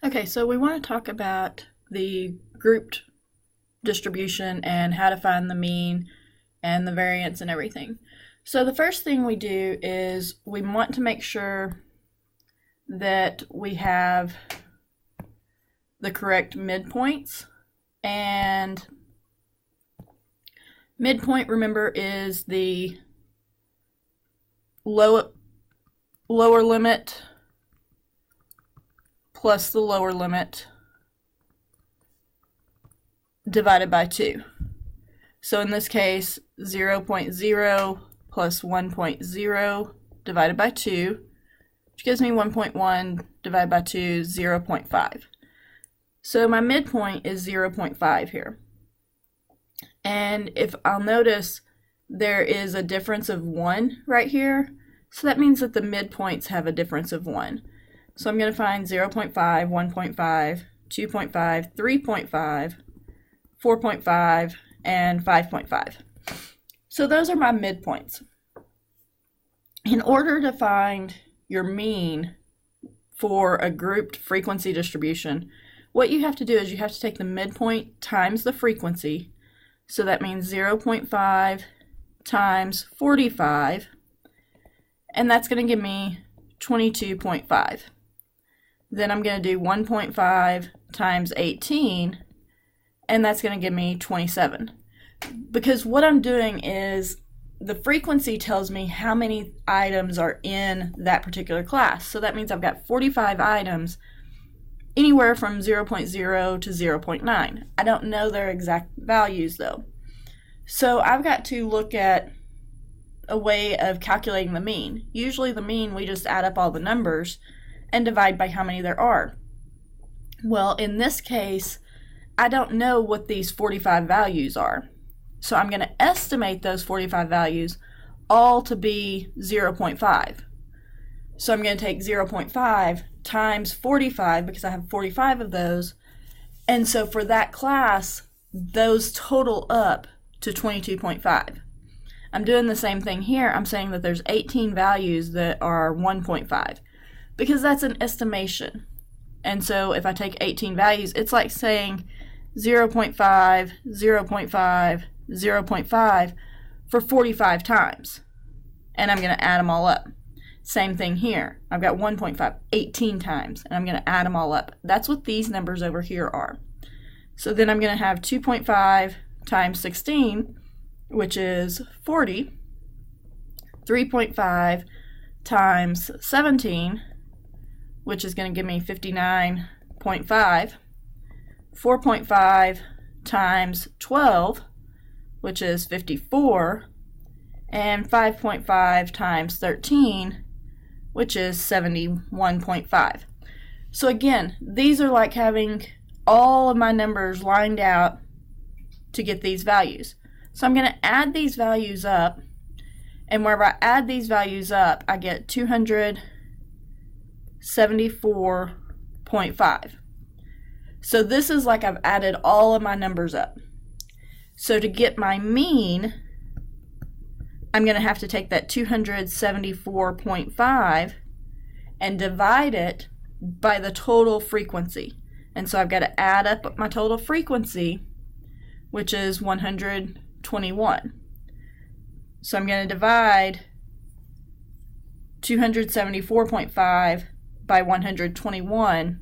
Okay, so we want to talk about the grouped distribution and how to find the mean and the variance and everything. So the first thing we do is we want to make sure that we have the correct midpoints. And midpoint, remember, is the lower limit plus the lower limit divided by 2. So in this case, 0.0 plus 1.0 divided by 2, which gives me 1.1 divided by 2, 0.5. So my midpoint is 0.5 here. And if I'll notice, there is a difference of 1 right here. So that means that the midpoints have a difference of 1. So I'm going to find 0.5, 1.5, 2.5, 3.5, 4.5, and 5.5. So those are my midpoints. In order to find your mean for a grouped frequency distribution, what you have to do is you have to take the midpoint times the frequency. So that means 0.5 times 45, and that's going to give me 22.5. Then I'm going to do 1.5 times 18, and that's going to give me 27. Because what I'm doing is the frequency tells me how many items are in that particular class. So that means I've got 45 items, anywhere from 0.0 to 0.9. I don't know their exact values though. So I've got to look at a way of calculating the mean. Usually the mean, we just add up all the numbers and divide by how many there are. Well, in this case, I don't know what these 45 values are. So I'm going to estimate those 45 values all to be 0.5. So I'm going to take 0.5 times 45 because I have 45 of those. And so for that class, those total up to 22.5. I'm doing the same thing here. I'm saying that there's 18 values that are 1.5 because that's an estimation. And so if I take 18 values, it's like saying 0.5, 0.5, 0.5 for 45 times. And I'm going to add them all up. Same thing here. I've got 1.5, 18 times, and I'm going to add them all up. That's what these numbers over here are. So then I'm going to have 2.5 times 16, which is 40, 3.5 times 17, which is going to give me 59.5, 4.5 times 12, which is 54, and 5.5 times 13, which is 71.5. So again, these are like having all of my numbers lined out to get these values. So I'm going to add these values up, and wherever I add these values up, I get 274.5. So this is like I've added all of my numbers up. So to get my mean, I'm going to have to take that 274.5 and divide it by the total frequency. And so I've got to add up my total frequency, which is 121. So I'm going to divide 274.5 by 121,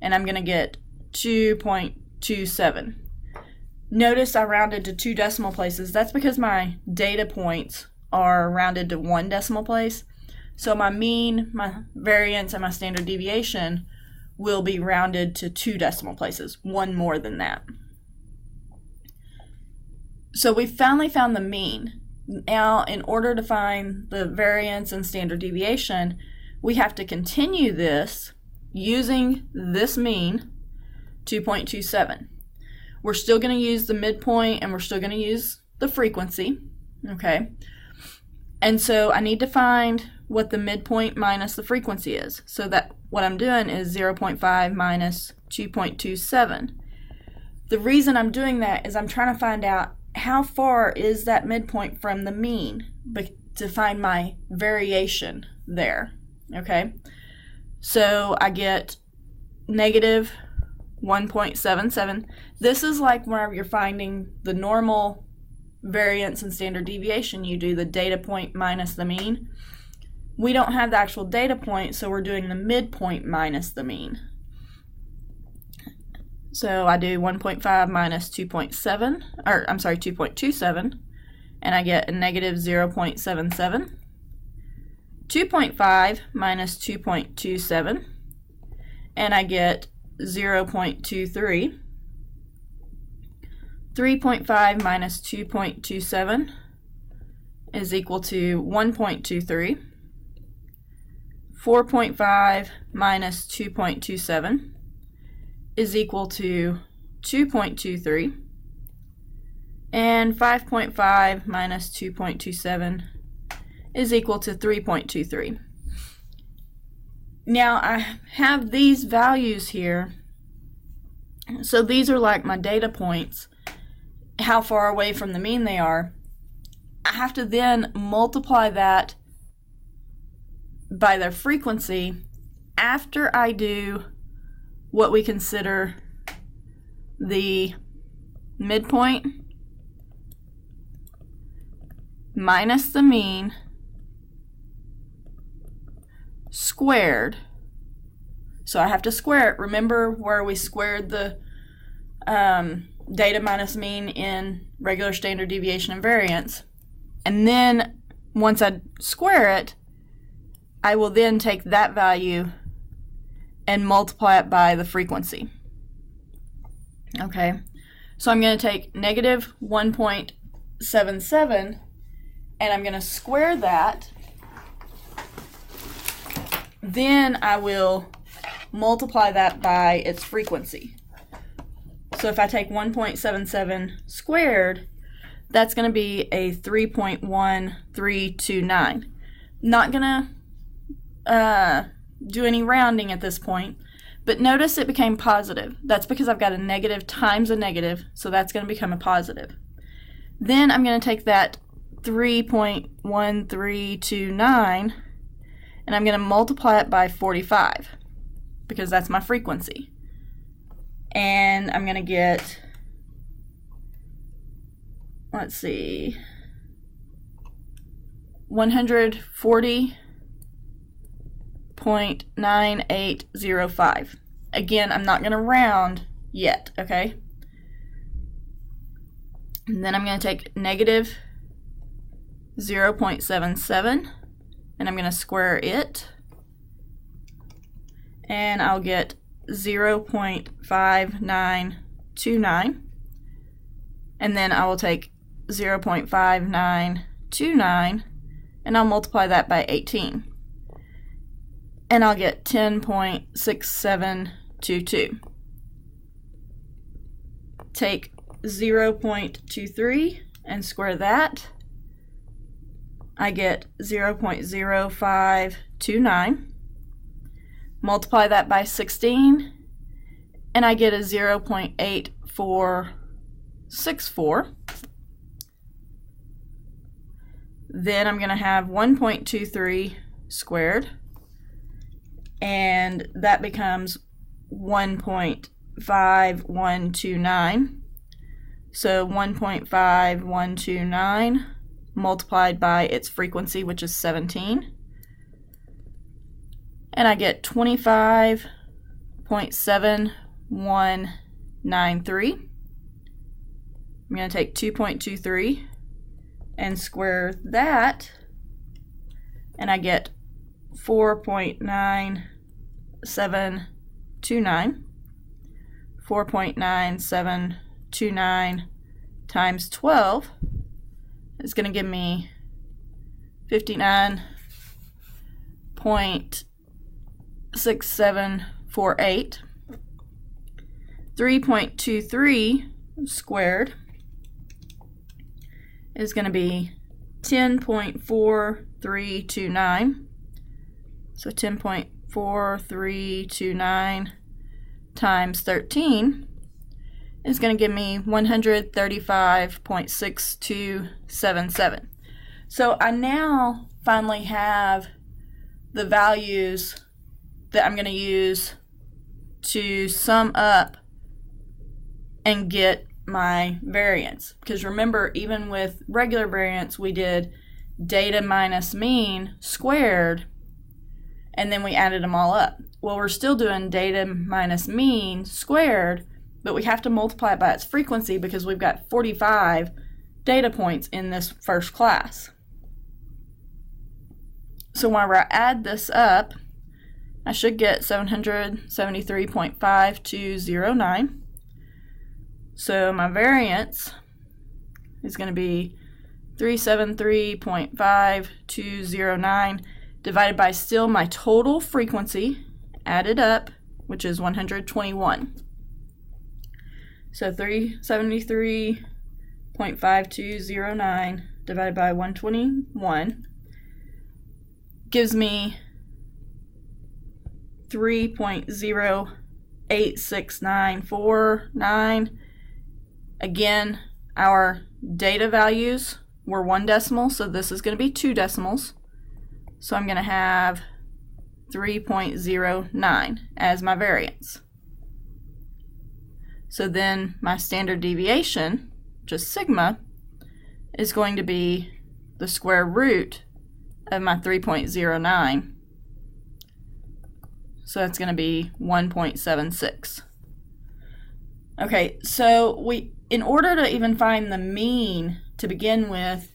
and I'm going to get 2.27. Notice I rounded to 2 decimal places. That's because my data points are rounded to 1 decimal place. So my mean, my variance, and my standard deviation will be rounded to 2 decimal places, 1 more than that. So we finally found the mean. Now, in order to find the variance and standard deviation, we have to continue this using this mean, 2.27. We're still going to use the midpoint, and we're still going to use the frequency, okay? And so I need to find what the midpoint minus the frequency is. So that what I'm doing is 0.5 minus 2.27. The reason I'm doing that is I'm trying to find out how far is that midpoint from the mean to find my variation there, okay? So I get negative 1.77. This is like whenever you're finding the normal variance and standard deviation, you do the data point minus the mean. We don't have the actual data point, so we're doing the midpoint minus the mean. So I do 1.5 minus 2.7, or I'm sorry, 2.27, and I get a negative 0.77. 2.5 minus 2.27, and I get 0.23. 3.5 minus 2.27 is equal to 1.23. 4.5 minus 2.27 is equal to 2.23. And 5.5 minus 2.27 is equal to 3.23. Now I have these values here. So these are like my data points, how far away from the mean they are. I have to then multiply that by their frequency after I do what we consider the midpoint minus the mean squared. So I have to square it. Remember where we squared the data minus mean in regular standard deviation and variance. And then once I square it, I will then take that value and multiply it by the frequency. Okay, so I'm going to take negative 1.77 and I'm going to square that. Then I will multiply that by its frequency. So if I take 1.77 squared, that's going to be a 3.1329. Not going to do any rounding at this point, but notice it became positive. That's because I've got a negative times a negative, so that's going to become a positive. Then I'm going to take that 3.1329 and I'm going to multiply it by 45 because that's my frequency. And I'm going to get, let's see, 140.9805. Again, I'm not going to round yet, okay? And then I'm going to take negative 0.77 and I'm going to square it. And I'll get 0.5929. And then I will take 0.5929 and I'll multiply that by 18. And I'll get 10.6722. Take 0.23 and square that. I get 0.0529. Multiply that by 16 and I get a 0.8464. Then I'm going to have 1.23 squared, and that becomes 1.5129. So 1.5129 multiplied by its frequency, which is 17. And I get 25.7193. I'm going to take 2.23 and square that, and I get 4.9729. 4.9729 times 12 is going to give me 59.6748. 3.23 squared is going to be 10.4329. So 10.4329 times 13 is going to give me 135.6277. So I now finally have the values that I'm going to use to sum up and get my variance. Because remember, even with regular variance, we did data minus mean squared, and then we added them all up. Well, we're still doing data minus mean squared, but we have to multiply it by its frequency because we've got 45 data points in this first class. So whenever I add this up, I should get 773.5209. So my variance is going to be 373.5209 divided by still my total frequency added up, which is 121. So 373.5209 divided by 121 gives me 3.08694.9. Again, our data values were 1 decimal, so this is going to be 2 decimals. So I'm going to have 3.09 as my variance. So then my standard deviation, just sigma, is going to be the square root of my 3.09. So that's going to be 1.76. Okay, so in order to even find the mean to begin with,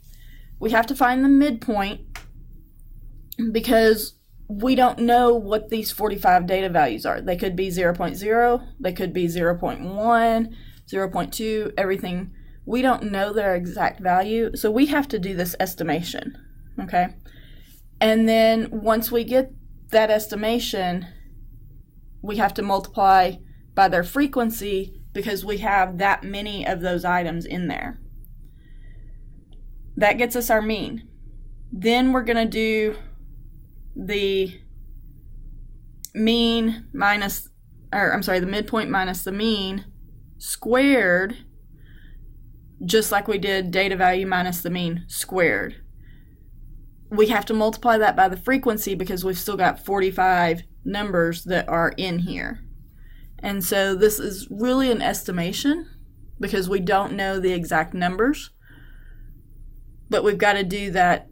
we have to find the midpoint because we don't know what these 45 data values are. They could be 0.0, they could be 0.1, 0.2, everything. We don't know their exact value, so we have to do this estimation, okay? And then once we get that estimation, we have to multiply by their frequency because we have that many of those items in there. That gets us our mean. Then we're going to do the mean minus, the midpoint minus the mean squared, just like we did data value minus the mean squared. We have to multiply that by the frequency because we've still got 45 numbers that are in here. And so this is really an estimation because we don't know the exact numbers, but we've got to do that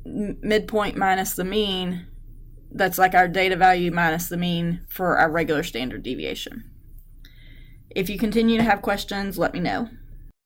midpoint minus the mean. That's like our data value minus the mean for our regular standard deviation. If you continue to have questions, let me know.